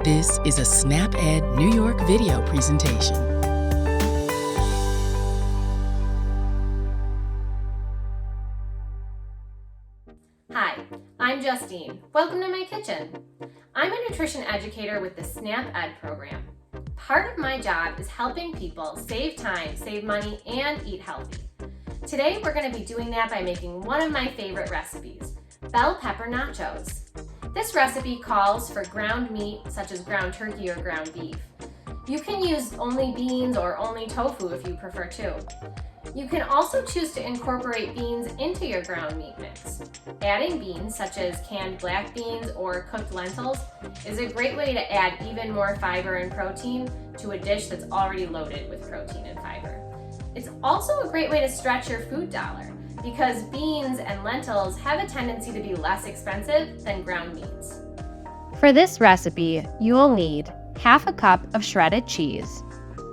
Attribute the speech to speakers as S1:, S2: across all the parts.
S1: This is a SnapEd New York video presentation.
S2: Hi, I'm Justine. Welcome to my kitchen. I'm a nutrition educator with the SnapEd program. Part of my job is helping people save time, save money, and eat healthy. Today we're going to be doing that by making one of my favorite recipes, bell pepper nachos. This recipe calls for ground meat such as ground turkey or ground beef. You can use only beans or only tofu if you prefer to. You can also choose to incorporate beans into your ground meat mix. Adding beans such as canned black beans or cooked lentils is a great way to add even more fiber and protein to a dish that's already loaded with protein and fiber. It's also a great way to stretch your food dollar because beans and lentils have a tendency to be less expensive than ground meats.
S3: For this recipe, you will need half a cup of shredded cheese,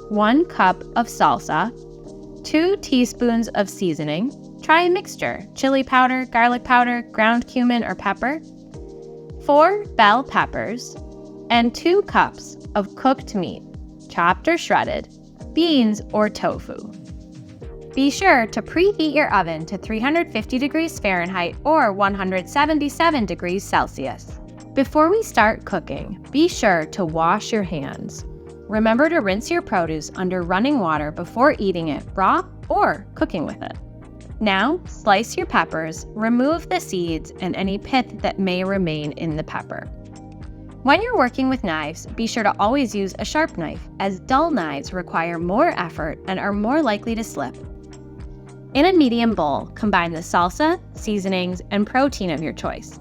S3: 1 cup of salsa, 2 teaspoons of seasoning. Try a mixture: chili powder, garlic powder, ground cumin or pepper, 4 bell peppers, and 2 cups of cooked meat, chopped or shredded, beans or tofu. Be sure to preheat your oven to 350 degrees Fahrenheit or 177 degrees Celsius. Before we start cooking, be sure to wash your hands. Remember to rinse your produce under running water before eating it raw or cooking with it. Now, slice your peppers, remove the seeds and any pith that may remain in the pepper. When you're working with knives, be sure to always use a sharp knife, as dull knives require more effort and are more likely to slip. In a medium bowl, combine the salsa, seasonings, and protein of your choice.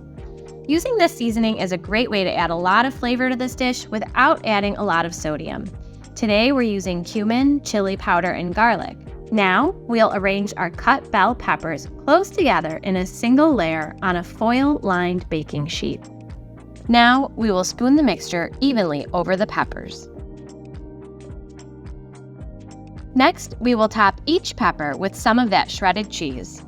S3: Using this seasoning is a great way to add a lot of flavor to this dish without adding a lot of sodium. Today we're using cumin, chili powder, and garlic. Now we'll arrange our cut bell peppers close together in a single layer on a foil-lined baking sheet. Now we will spoon the mixture evenly over the peppers. Next, we will top each pepper with some of that shredded cheese.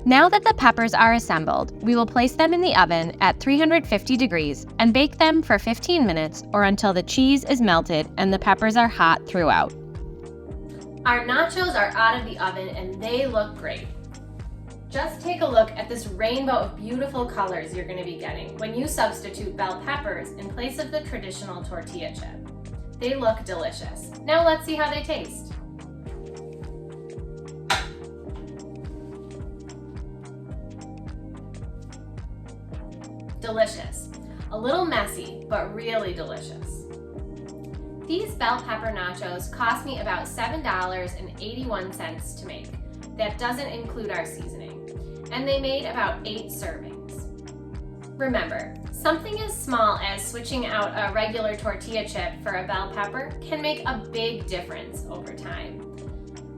S3: Now that the peppers are assembled, we will place them in the oven at 350 degrees and bake them for 15 minutes or until the cheese is melted and the peppers are hot throughout.
S2: Our nachos are out of the oven and they look great. Just take a look at this rainbow of beautiful colors you're going to be getting when you substitute bell peppers in place of the traditional tortilla chip. They look delicious. Now let's see how they taste. Delicious. A little messy, but really delicious. These bell pepper nachos cost me about $7.81 to make. That doesn't include our seasoning. And they made about 8 servings. Remember, something as small as switching out a regular tortilla chip for a bell pepper can make a big difference over time.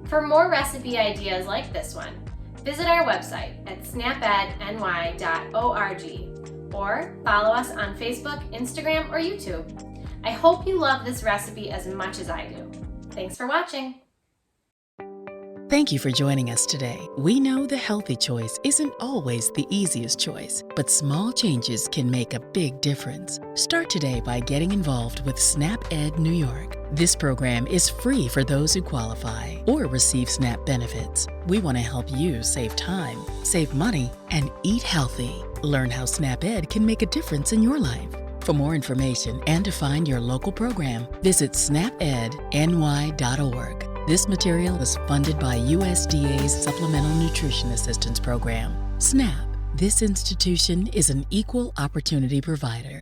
S2: For more recipe ideas like this one, visit our website at snapedny.org or follow us on Facebook, Instagram, or YouTube. I hope you love this recipe as much as I do. Thanks for watching.
S1: Thank you for joining us today. We know the healthy choice isn't always the easiest choice, but small changes can make a big difference. Start today by getting involved with SnapEd New York. This program is free for those who qualify or receive SNAP benefits. We want to help you save time, save money, and eat healthy. Learn how SnapEd can make a difference in your life. For more information and to find your local program, visit snapedny.org. This material was funded by USDA's Supplemental Nutrition Assistance Program. SNAP. This institution is an equal opportunity provider.